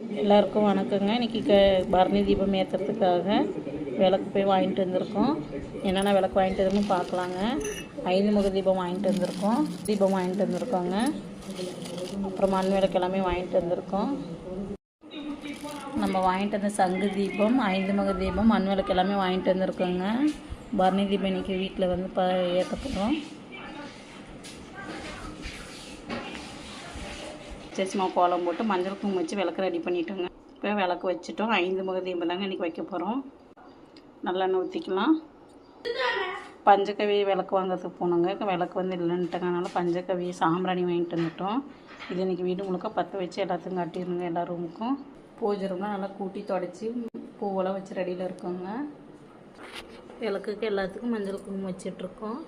எல்லாருக்கும் வணக்கங்க. இன்றைக்கி பரணி தீபம் ஏற்றுறதுக்காக விளக்கு போய் வாங்கிட்டு வந்திருக்கோம். என்னென்ன விளக்கு வாங்கிட்டு வந்தோம்னு பார்க்கலாங்க. 5 முக தீபம் வாங்கிட்டு வந்திருக்கோங்க. அப்புறம் மண் விளக்கு எல்லாமே வாங்கிட்டு வந்திருக்கோம். நம்ம வாங்கிட்டு வந்த சங்கு தீபம், 5 முக தீபம், மண் விளக்கு எல்லாமே வாங்கிட்டு வந்திருக்கோங்க. பரணி தீபம் இன்றைக்கி வீட்டில் வந்து ஏற்ற போகிறோம். சேசிமா கோலம் போட்டு மஞ்சள் குங்குமம் வச்சு விளக்கு ரெடி பண்ணிட்டோங்க. இப்போ விளக்கு வச்சுட்டோம். 5 முக தீபம் தாங்க இன்றைக்கி வைக்க போகிறோம். நல்லெண்ணெய் ஊற்றிக்கலாம். பஞ்சகவி விளக்கு வாங்கிறதுக்கு போனோங்க. விளக்கு வந்து இல்லைன்ட்டுங்க. அதனால் பஞ்சகவி சாம்பிராணி வாங்கிட்டு வந்துட்டோம். இது இன்றைக்கி வீடு முழுக்க பற்ற வச்சு எல்லாத்துக்கும் கட்டிடணுங்க. எல்லா ரூமுக்கும் பூஜை ரூம்லாம் நல்லா கூட்டி தொடச்சி பூவெல்லாம் வச்சு ரெடியில் இருக்கோங்க. விளக்குக்கு எல்லாத்துக்கும் மஞ்சள் குங்குமம் வச்சிட்ருக்கோம்.